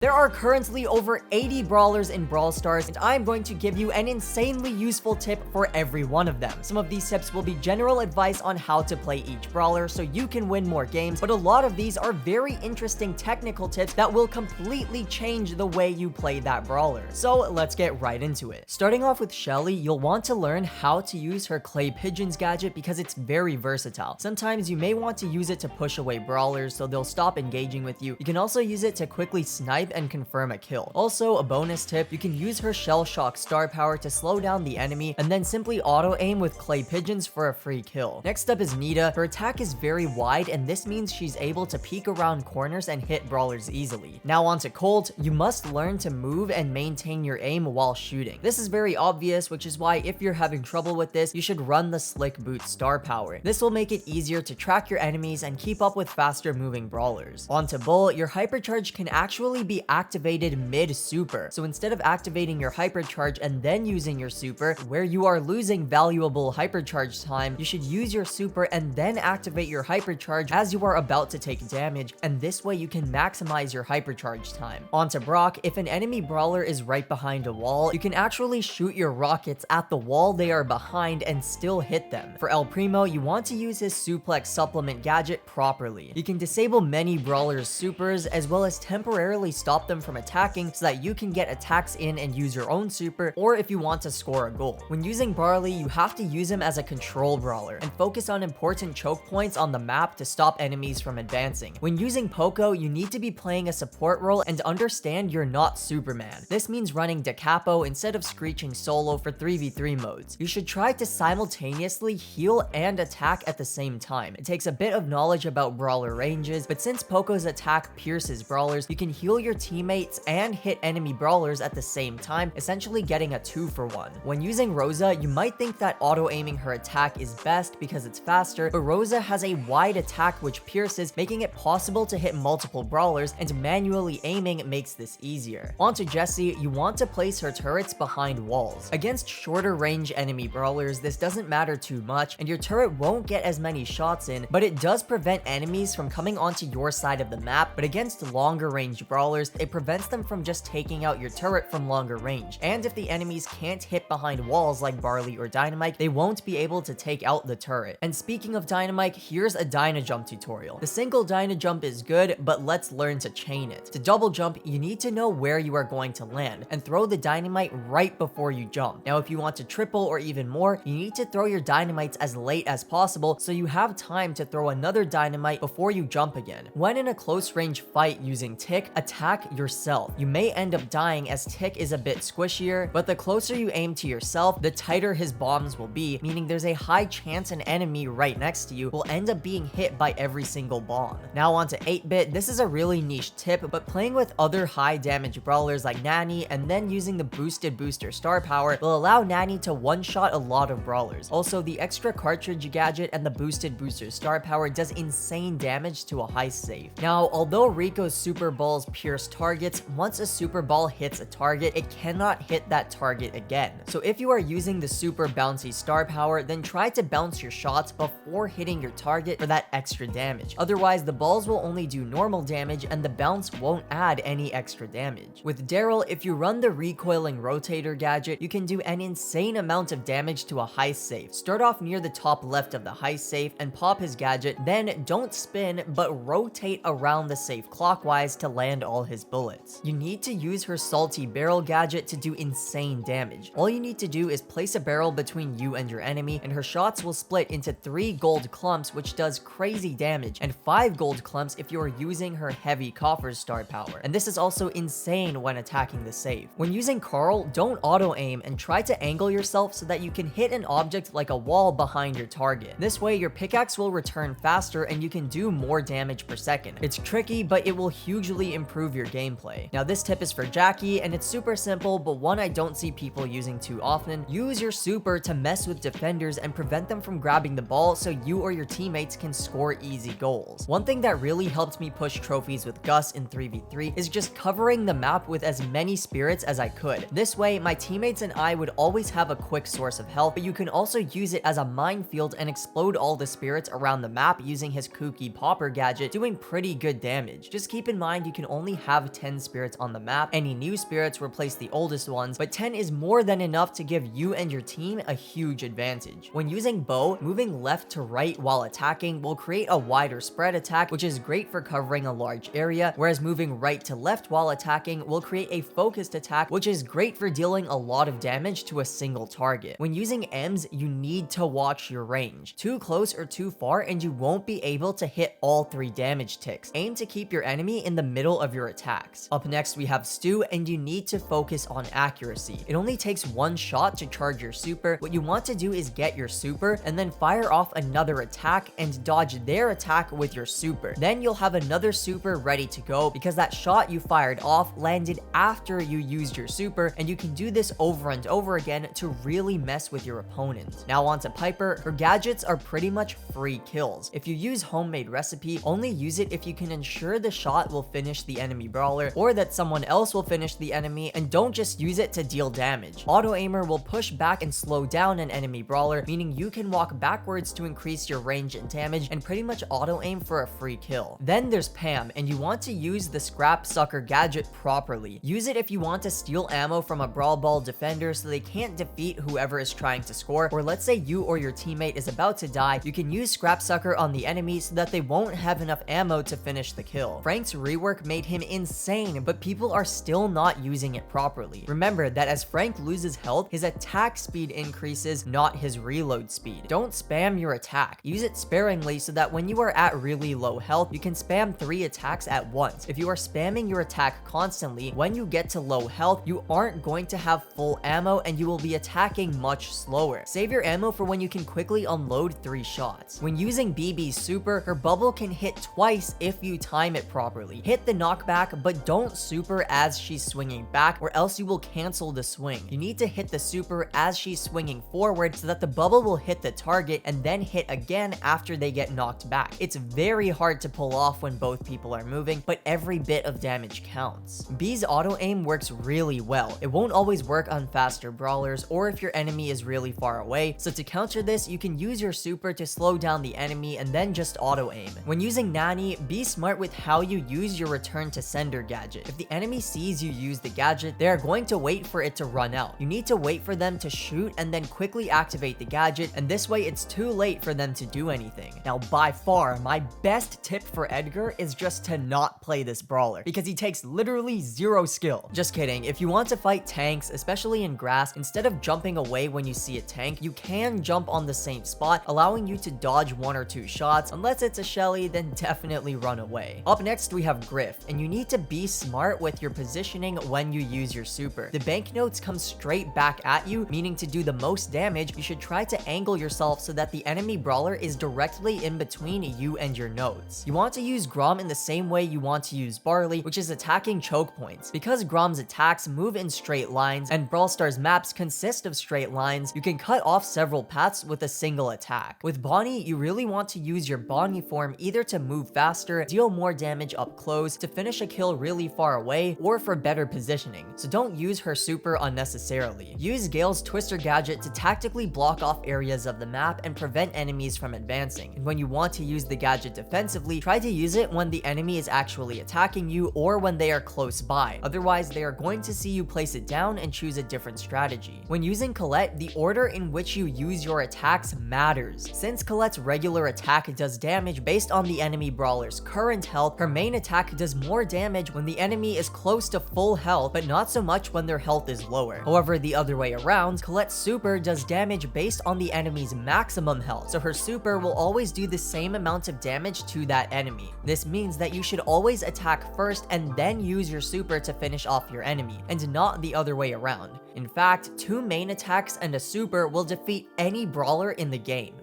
There are currently over 80 brawlers in Brawl Stars, and I'm going to give you an insanely useful tip for every one of them. Some of these tips will be general advice on how to play each brawler so you can win more games, but a lot of these are very interesting technical tips that will completely change the way you play that brawler. So let's get right into it. Starting off with Shelly, you'll want to learn how to use her Clay Pigeons gadget because it's very versatile. Sometimes you may want to use it to push away brawlers so they'll stop engaging with you. You can also use it to quickly snipe and confirm a kill. Also, a bonus tip, you can use her Shell Shock star power to slow down the enemy and then simply auto aim with Clay Pigeons for a free kill. Next up is Nita. Her attack is very wide and this means she's able to peek around corners and hit brawlers easily. Now on to Colt, you must learn to move and maintain your aim while shooting. This is very obvious, which is why if you're having trouble with this, you should run the Slick Boot star power. This will make it easier to track your enemies and keep up with faster moving brawlers. On to Bull, your hypercharge can actually be activated mid-super. So instead of activating your hypercharge and then using your super, where you are losing valuable hypercharge time, you should use your super and then activate your hypercharge as you are about to take damage, and this way you can maximize your hypercharge time. On to Brock, if an enemy brawler is right behind a wall, you can actually shoot your rockets at the wall they are behind and still hit them. For El Primo, you want to use his suplex supplement gadget properly. You can disable many brawlers' supers as well as temporarily stop them from attacking so that you can get attacks in and use your own super, or if you want to score a goal. When using Barley, you have to use him as a control brawler and focus on important choke points on the map to stop enemies from advancing. When using Poco, you need to be playing a support role and understand you're not Superman. This means running Da Capo instead of screeching solo for 3v3 modes. You should try to simultaneously heal and attack at the same time. It takes a bit of knowledge about brawler ranges, but since Poco's attack pierces brawlers, you can heal your teammates and hit enemy brawlers at the same time, essentially getting a 2-for-1. When using Rosa, you might think that auto-aiming her attack is best because it's faster, but Rosa has a wide attack which pierces, making it possible to hit multiple brawlers, and manually aiming makes this easier. Onto Jessie, you want to place her turrets behind walls. Against shorter range enemy brawlers, this doesn't matter too much, and your turret won't get as many shots in, but it does prevent enemies from coming onto your side of the map. But against longer range brawlers, it prevents them from just taking out your turret from longer range. And if the enemies can't hit behind walls like Barley or Dynamite, they won't be able to take out the turret. And speaking of Dynamite, here's a Dyna Jump tutorial. The single Dyna Jump is good, but let's learn to chain it. To double jump, you need to know where you are going to land and throw the dynamite right before you jump. Now, if you want to triple or even more, you need to throw your dynamites as late as possible so you have time to throw another dynamite before you jump again. When in a close range fight using Tick, attack yourself. You may end up dying as Tick is a bit squishier, but the closer you aim to yourself, the tighter his bombs will be, meaning there's a high chance an enemy right next to you will end up being hit by every single bomb. Now onto 8-bit, this is a really niche tip, but playing with other high damage brawlers like Nanny and then using the boosted booster star power will allow Nanny to one-shot a lot of brawlers. Also, the extra cartridge gadget and the boosted booster star power does insane damage to a high save. Now, although Rico's super balls pierce targets, once a super ball hits a target, it cannot hit that target again. So if you are using the super bouncy star power, then try to bounce your shots before hitting your target for that extra damage. Otherwise, the balls will only do normal damage and the bounce won't add any extra damage. With Daryl, if you run the recoiling rotator gadget, you can do an insane amount of damage to a high safe. Start off near the top left of the high safe and pop his gadget, then don't spin, but rotate around the safe clockwise to land all his bullets. You need to use her salty barrel gadget to do insane damage. All you need to do is place a barrel between you and your enemy, and her shots will split into 3 gold clumps, which does crazy damage, and 5 gold clumps if you are using her heavy coffers star power. And this is also insane when attacking the safe. When using Carl, don't auto aim and try to angle yourself so that you can hit an object like a wall behind your target. This way your pickaxe will return faster and you can do more damage per second. It's tricky, but it will hugely improve your gameplay. Now this tip is for Jackie and it's super simple, but one I don't see people using too often. Use your super to mess with defenders and prevent them from grabbing the ball so you or your teammates can score easy goals. One thing that really helped me push trophies with Gus in 3v3 is just covering the map with as many spirits as I could. This way, my teammates and I would always have a quick source of health, but you can also use it as a minefield and explode all the spirits around the map using his kooky popper gadget, doing pretty good damage. Just keep in mind you can only have 10 spirits on the map. Any new spirits replace the oldest ones, but 10 is more than enough to give you and your team a huge advantage. When using bow, moving left to right while attacking will create a wider spread attack, which is great for covering a large area, whereas moving right to left while attacking will create a focused attack, which is great for dealing a lot of damage to a single target. When using Ms, you need to watch your range. Too close or too far and you won't be able to hit all 3 damage ticks. Aim to keep your enemy in the middle of your attacks. Up next we have Stu, and you need to focus on accuracy. It only takes 1 shot to charge your super. What you want to do is get your super and then fire off another attack and dodge their attack with your super. Then you'll have another super ready to go because that shot you fired off landed after you used your super, and you can do this over and over again to really mess with your opponent. Now on to Piper. Her gadgets are pretty much free kills. If you use homemade recipe, only use it if you can ensure the shot will finish the enemy brawler or that someone else will finish the enemy, and don't just use it to deal damage. Auto aimer will push back and slow down an enemy brawler, meaning you can walk backwards to increase your range and damage and pretty much auto aim for a free kill. Then there's Pam, and you want to use the scrap sucker gadget properly. Use it if you want to steal ammo from a brawl ball defender so they can't defeat whoever is trying to score, or let's say you or your teammate is about to die, you can use scrap sucker on the enemy so that they won't have enough ammo to finish the kill. Frank's rework made him insane, but people are still not using it properly. Remember that as Frank loses health, his attack speed increases, not his reload speed. Don't spam your attack. Use it sparingly so that when you are at really low health, you can spam 3 attacks at once. If you are spamming your attack constantly, when you get to low health, you aren't going to have full ammo and you will be attacking much slower. Save your ammo for when you can quickly unload 3 shots. When using BB's super, her bubble can hit twice if you time it properly. Hit the knockback, but don't super as she's swinging back, or else you will cancel the swing. You need to hit the super as she's swinging forward so that the bubble will hit the target and then hit again after they get knocked back. It's very hard to pull off when both people are moving, but every bit of damage counts. B's auto aim works really well. It won't always work on faster brawlers or if your enemy is really far away, so to counter this, you can use your super to slow down the enemy and then just auto aim. When using Nani, be smart with how you use your return to sender gadget. If the enemy sees you use the gadget, they are going to wait for it to run out. You need to wait for them to shoot and then quickly activate the gadget, and this way it's too late for them to do anything. Now by far, my best tip for Edgar is just to not play this brawler because he takes literally 0 skill. Just kidding. If you want to fight tanks, especially in grass, instead of jumping away when you see a tank, you can jump on the same spot, allowing you to dodge 1 or 2 shots. Unless it's a Shelly, then definitely run away. Up next we have Griff, and you need to be smart with your positioning when you use your super. The banknotes come straight back at you, meaning to do the most damage, you should try to angle yourself so that the enemy brawler is directly in between you and your notes. You want to use Grom in the same way you want to use Barley, which is attacking choke points. Because Grom's attacks move in straight lines, and Brawl Stars maps consist of straight lines, you can cut off several paths with a single attack. With Bonnie, you really want to use your Bonnie form either to move faster, deal more damage up close, to finish a kill really far away, or for better positioning, so don't use her super unnecessarily. Use Gale's Twister gadget to tactically block off areas of the map and prevent enemies from advancing. And when you want to use the gadget defensively, try to use it when the enemy is actually attacking you or when they are close by. Otherwise, they are going to see you place it down and choose a different strategy. When using Colette, the order in which you use your attacks matters. Since Colette's regular attack does damage based on the enemy brawler's current health, her main attack does more damage when the enemy is close to full health, but not so much when their health is lower. However, the other way around, Colette's super does damage based on the enemy's maximum health, so her super will always do the same amount of damage to that enemy. This means that you should always attack first and then use your super to finish off your enemy, and not the other way around. In fact, 2 main attacks and a super will defeat any brawler in the game.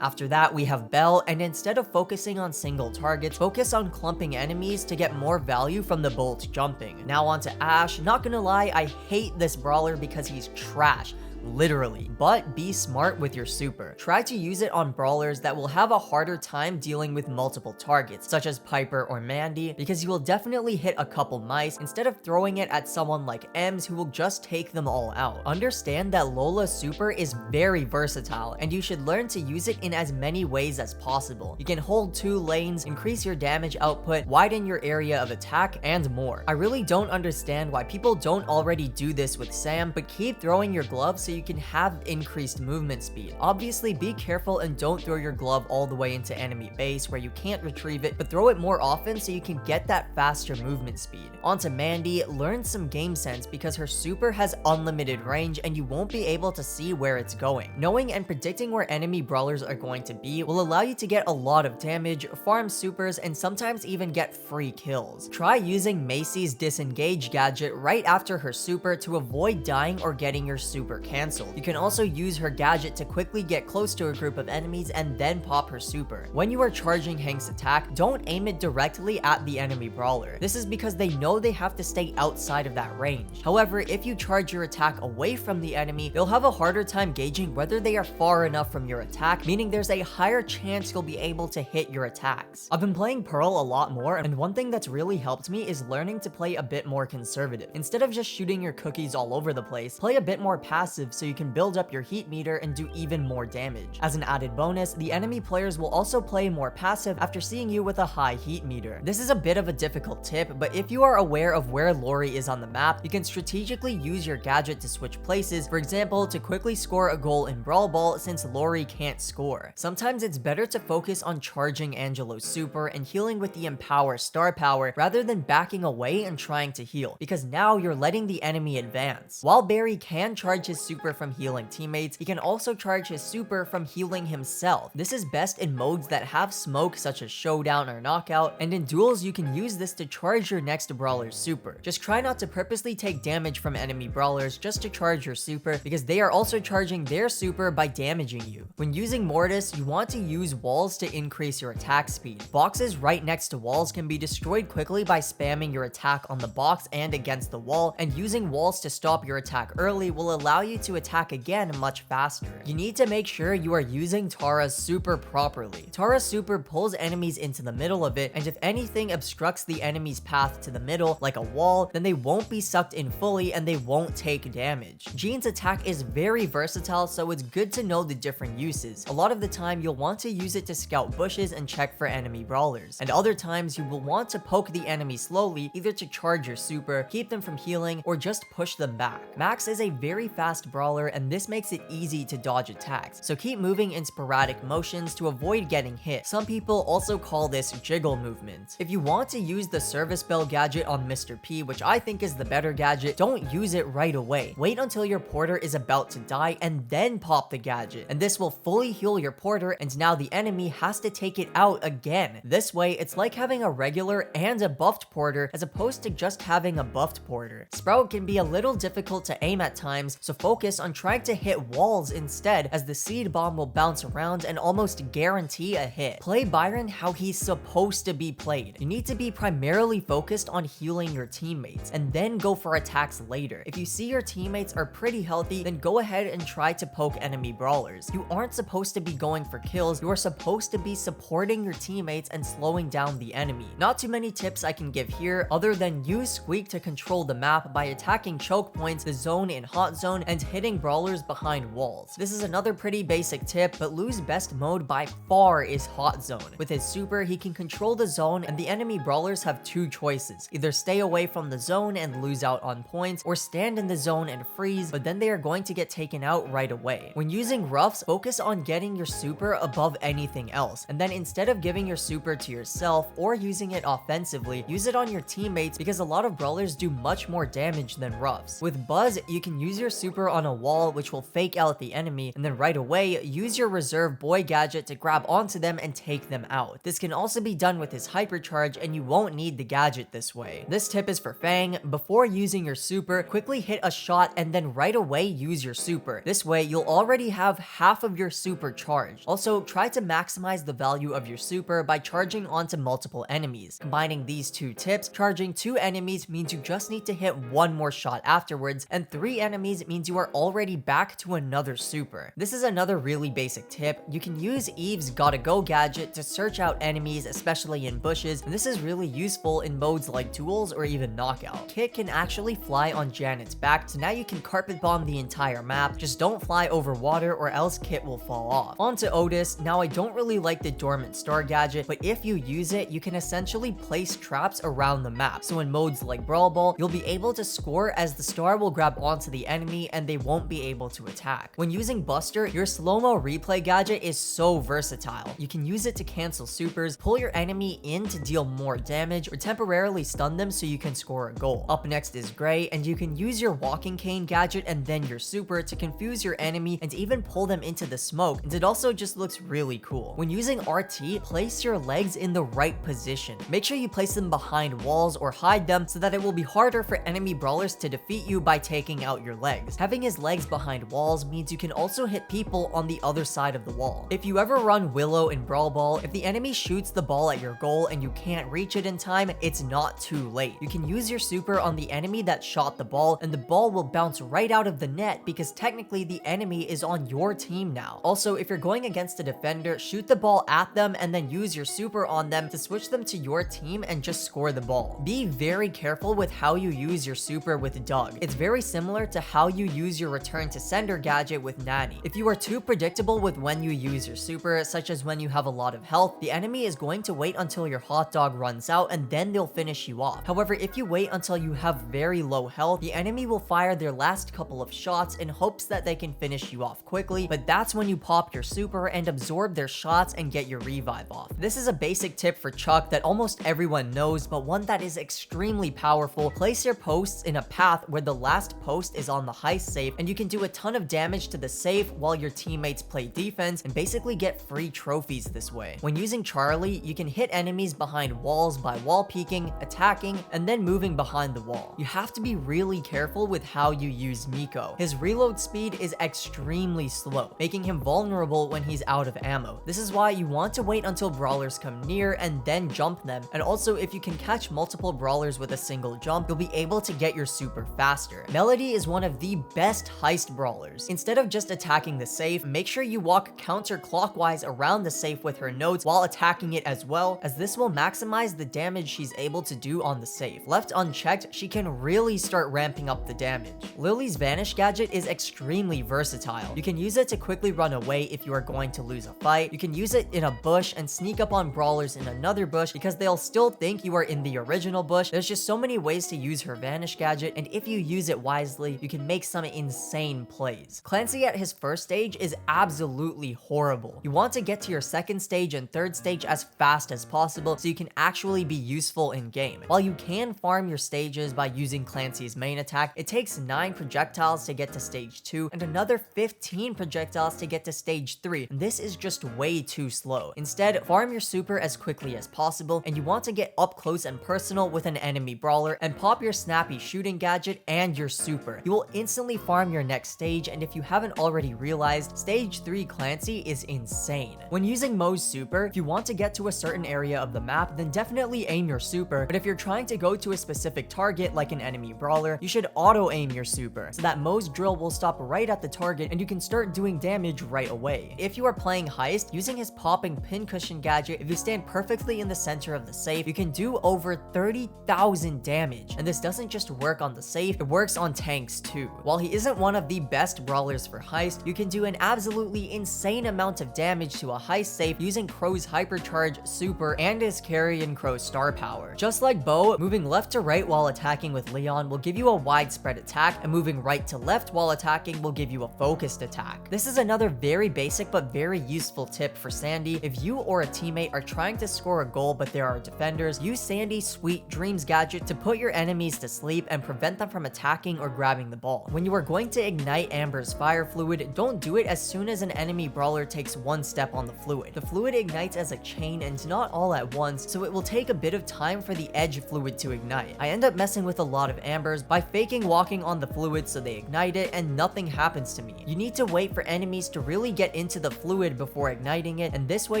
After that, we have Belle, and instead of focusing on single targets, focus on clumping enemies to get more value from the bolt jumping. Now on to Ash. Not gonna lie, I hate this brawler because he's trash. literally. But be smart with your super. Try to use it on brawlers that will have a harder time dealing with multiple targets, such as Piper or Mandy, because you will definitely hit a couple mice instead of throwing it at someone like Ems who will just take them all out. Understand that Lola's super is very versatile, and you should learn to use it in as many ways as possible. You can hold 2 lanes, increase your damage output, widen your area of attack, and more. I really don't understand why people don't already do this with Sam, but keep throwing your glove so you can have increased movement speed. Obviously, be careful and don't throw your glove all the way into enemy base where you can't retrieve it, but throw it more often so you can get that faster movement speed. Onto Mandy, learn some game sense because her super has unlimited range and you won't be able to see where it's going. Knowing and predicting where enemy brawlers are going to be will allow you to get a lot of damage, farm supers, and sometimes even get free kills. Try using Macy's disengage gadget right after her super to avoid dying or getting your super cancelled. You can also use her gadget to quickly get close to a group of enemies and then pop her super. When you are charging Hank's attack, don't aim it directly at the enemy brawler. This is because they know they have to stay outside of that range. However, if you charge your attack away from the enemy, they'll have a harder time gauging whether they are far enough from your attack, meaning there's a higher chance you'll be able to hit your attacks. I've been playing Pearl a lot more, and one thing that's really helped me is learning to play a bit more conservative. Instead of just shooting your cookies all over the place, play a bit more passive so you can build up your heat meter and do even more damage. As an added bonus, the enemy players will also play more passive after seeing you with a high heat meter. This is a bit of a difficult tip, but if you are aware of where Lori is on the map, you can strategically use your gadget to switch places, for example, to quickly score a goal in Brawl Ball since Lori can't score. Sometimes it's better to focus on charging Angelo's super and healing with the Empower star power rather than backing away and trying to heal, because now you're letting the enemy advance. While Barry can charge his super from healing teammates, he can also charge his super from healing himself. This is best in modes that have smoke such as Showdown or Knockout, and in duels you can use this to charge your next brawler's super. Just try not to purposely take damage from enemy brawlers just to charge your super, because they are also charging their super by damaging you. When using Mortis, you want to use walls to increase your attack speed. Boxes right next to walls can be destroyed quickly by spamming your attack on the box and against the wall, and using walls to stop your attack early will allow you to attack again much faster. You need to make sure you are using Tara's super properly. Tara's super pulls enemies into the middle of it, and if anything obstructs the enemy's path to the middle, like a wall, then they won't be sucked in fully and they won't take damage. Jean's attack is very versatile, so it's good to know the different uses. A lot of the time you'll want to use it to scout bushes and check for enemy brawlers, and other times you will want to poke the enemy slowly, either to charge your super, keep them from healing, or just push them back. Max is a very fast brawler, and this makes it easy to dodge attacks, so keep moving in sporadic motions to avoid getting hit. Some people also call this jiggle movement. If you want to use the service bell gadget on Mr. P, which I think is the better gadget, don't use it right away. Wait until your porter is about to die and then pop the gadget, and this will fully heal your porter, and now the enemy has to take it out again. This way, it's like having a regular and a buffed porter as opposed to just having a buffed porter. Sprout can be a little difficult to aim at times, so focus on trying to hit walls instead, as the seed bomb will bounce around and almost guarantee a hit. Play Byron how he's supposed to be played. You need to be primarily focused on healing your teammates, and then go for attacks later. If you see your teammates are pretty healthy, then go ahead and try to poke enemy brawlers. You aren't supposed to be going for kills, you are supposed to be supporting your teammates and slowing down the enemy. Not too many tips I can give here, other than use Squeak to control the map by attacking choke points, the zone in hot zone, and hitting brawlers behind walls. This is another pretty basic tip, but Lou's best mode by far is hot zone. With his super, he can control the zone, and the enemy brawlers have two choices: either stay away from the zone and lose out on points, or stand in the zone and freeze, but then they are going to get taken out right away. When using ruffs, focus on getting your super above anything else, and then instead of giving your super to yourself or using it offensively, use it on your teammates, because a lot of brawlers do much more damage than ruffs. With Buzz, you can use your super on a wall, which will fake out the enemy, and then right away use your reserve boy gadget to grab onto them and take them out. This can also be done with his hypercharge, and you won't need the gadget this way. This tip is for Fang. Before using your super, quickly hit a shot and then right away use your super. This way you'll already have half of your super charged. Also, try to maximize the value of your super by charging onto multiple enemies. Combining these two tips, charging 2 enemies means you just need to hit 1 more shot afterwards, and 3 enemies means you are already back to another super. This is another really basic tip. You can use Eve's Gotta Go gadget to search out enemies, especially in bushes, and this is really useful in modes like duels or even knockout. Kit can actually fly on Janet's back, so now you can carpet bomb the entire map. Just don't fly over water or else Kit will fall off. On to Otis. Now I don't really like the dormant star gadget, but if you use it, you can essentially place traps around the map. So in modes like Brawl Ball, you'll be able to score as the star will grab onto the enemy and they won't be able to attack. When using Buster, your slow-mo replay gadget is so versatile. You can use it to cancel supers, pull your enemy in to deal more damage, or temporarily stun them so you can score a goal. Up next is Gray, and you can use your walking cane gadget and then your super to confuse your enemy and even pull them into the smoke, and it also just looks really cool. When using RT, place your legs in the right position. Make sure you place them behind walls or hide them so that it will be harder for enemy brawlers to defeat you by taking out your legs. Having his legs behind walls means you can also hit people on the other side of the wall. If you ever run Willow in Brawl Ball, if the enemy shoots the ball at your goal and you can't reach it in time, it's not too late. You can use your super on the enemy that shot the ball, and the ball will bounce right out of the net because technically the enemy is on your team now. Also, if you're going against a defender, shoot the ball at them and then use your super on them to switch them to your team and just score the ball. Be very careful with how you use your super with Doug. It's very similar to how you use your return to sender gadget with Nanny. If you are too predictable with when you use your super, such as when you have a lot of health, the enemy is going to wait until your hot dog runs out and then they'll finish you off. However, if you wait until you have very low health, the enemy will fire their last couple of shots in hopes that they can finish you off quickly, but that's when you pop your super and absorb their shots and get your revive off. This is a basic tip for Chuck that almost everyone knows, but one that is extremely powerful. Place your posts in a path where the last post is on the heist safe, and you can do a ton of damage to the safe while your teammates play defense and basically get free trophies this way. When using Charlie, you can hit enemies behind walls by wall peeking, attacking, and then moving behind the wall. You have to be really careful with how you use Miko. His reload speed is extremely slow, making him vulnerable when he's out of ammo. This is why you want to wait until brawlers come near and then jump them, and also if you can catch multiple brawlers with a single jump, you'll be able to get your super faster. Melody is one of the best heist brawlers. Instead of just attacking the safe, make sure you walk counterclockwise around the safe with her nodes while attacking it as well, as this will maximize the damage she's able to do on the safe. Left unchecked, she can really start ramping up the damage. Lily's Vanish gadget is extremely versatile. You can use it to quickly run away if you are going to lose a fight. You can use it in a bush and sneak up on brawlers in another bush because they'll still think you are in the original bush. There's just so many ways to use her Vanish gadget, and if you use it wisely, you can make some insane plays. Clancy at his first stage is absolutely horrible. You want to get to your second stage and third stage as fast as possible so you can actually be useful in game. While you can farm your stages by using Clancy's main attack, it takes 9 projectiles to get to stage 2 and another 15 projectiles to get to stage 3, and this is just way too slow. Instead, farm your super as quickly as possible, and you want to get up close and personal with an enemy brawler and pop your snappy shooting gadget and your super. You will instantly farm your next stage, and if you haven't already realized, stage 3 Clancy is insane. When using Mo's super, if you want to get to a certain area of the map, then definitely aim your super, but if you're trying to go to a specific target like an enemy brawler, you should auto aim your super so that Mo's drill will stop right at the target and you can start doing damage right away. If you are playing heist, using his popping pincushion gadget, if you stand perfectly in the center of the safe, you can do over 30,000 damage, and this doesn't just work on the safe, it works on tanks too. While he isn't one of the best brawlers for heist, you can do an absolutely insane amount of damage to a heist safe using Crow's hypercharge, super, and his Carrion Crow star power. Just like Bo, moving left to right while attacking with Leon will give you a widespread attack, and moving right to left while attacking will give you a focused attack. This is another very basic but very useful tip for Sandy. If you or a teammate are trying to score a goal but there are defenders, use Sandy's Sweet Dreams gadget to put your enemies to sleep and prevent them from attacking or grabbing the ball. When you are going to ignite Amber's fire fluid, don't do it as soon as an enemy brawler takes one step on the fluid. The fluid ignites as a chain and not all at once, so it will take a bit of time for the edge fluid to ignite. I end up messing with a lot of Ambers by faking walking on the fluid so they ignite it and nothing happens to me. You need to wait for enemies to really get into the fluid before igniting it, and this way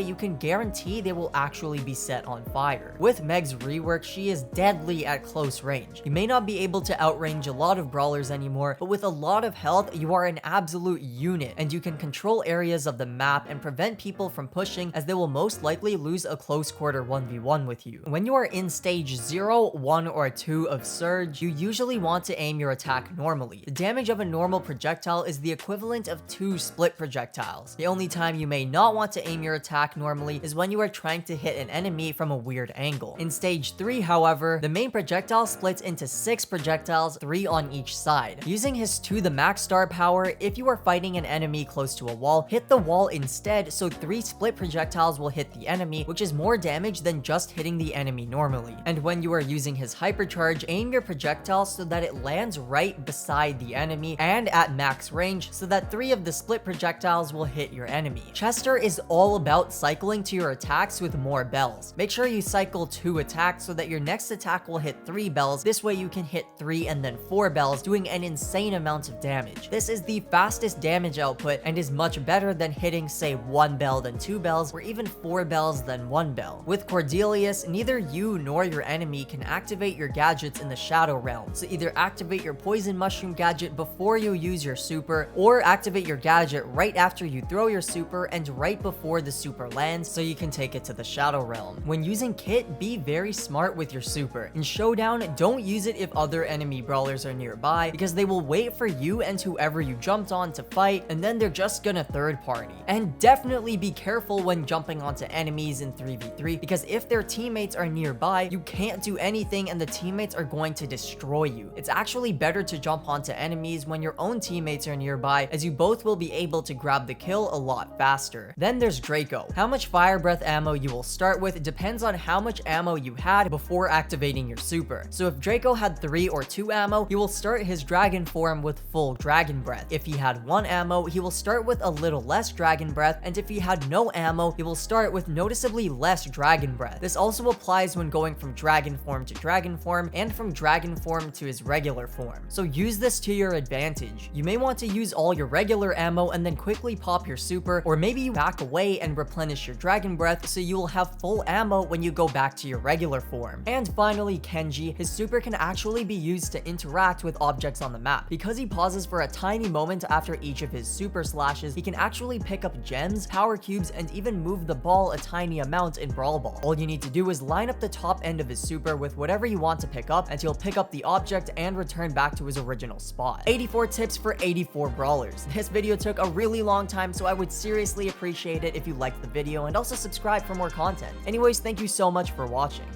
you can guarantee they will actually be set on fire. With Meg's rework, she is deadly at close range. You may not be able to outrange a lot of brawlers anymore, but with a lot of health, you are an absolute unit, and you can control areas of the map and prevent people from pushing, as they will most likely lose a close quarter 1v1 with you. When you are in stage 0, 1, or 2 of Surge, you usually want to aim your attack normally. The damage of a normal projectile is the equivalent of 2 split projectiles. The only time you may not want to aim your attack normally is when you are trying to hit an enemy from a weird angle. In stage 3, however, the main projectile splits into 6 projectiles, 3 on each side. Using his to the max star power, if you are fighting an enemy close to a wall, hit the wall instead, so 3 split projectiles will hit the enemy, which is more damage than just hitting the enemy normally. And when you are using his hypercharge, aim your projectile so that it lands right beside the enemy and at max range, so that 3 of the split projectiles will hit your enemy. Chester is all about cycling to your attacks with more bells. Make sure you cycle 2 attacks so that your next attack will hit 3 bells. This way you can hit 3 and then 4 bells, doing an insane amount of damage. This is the fastest damage output and is much better than hitting, say, 1 bell then 2 bells, or even 4 bells then 1 bell. With Cordelius, neither you nor your enemy can activate your gadgets in the Shadow Realm, so either activate your Poison Mushroom gadget before you use your super, or activate your gadget right after you throw your super and right before the super lands, so you can take it to the Shadow Realm. When using Kit, be very smart with your super. In Showdown, don't use it if other enemy brawlers are nearby, because they will wait for you and whoever you jumped on to fight, and then they're just gonna third party. And definitely be careful when jumping onto enemies in 3v3, because if their teammates are nearby, you can't do anything and the teammates are going to destroy you. It's actually better to jump onto enemies when your own teammates are nearby, as you both will be able to grab the kill a lot faster. Then there's Draco. How much fire breath ammo you will start with depends on how much ammo you had before activating your super. So if Draco had 3 or 2 ammo, he will start his dragon form with full dragon breath. If he had 1 ammo, he will start with a little less dragon breath, and if he had no ammo, he will start with noticeably less dragon breath. This also applies when going from dragon form to dragon form, and from dragon form to his regular form. So use this to your advantage. You may want to use all your regular ammo and then quickly pop your super, or maybe you back away and replenish your dragon breath so you will have full ammo when you go back to your regular form. And finally, Kenji. His super can actually be used to interact with objects on the map. Because he pauses for a tiny moment after each of his super slashes, he can actually pick up gems, power cubes, and even move the ball a tiny amount in Brawl Ball. All you need to do is line up the top end of his super with whatever you want to pick up, and he'll pick up the object and return back to his original spot. 84 tips for 84 brawlers. This video took a really long time, so I would seriously appreciate it if you liked the video and also subscribe for more content. Anyways, thank you so much for watching.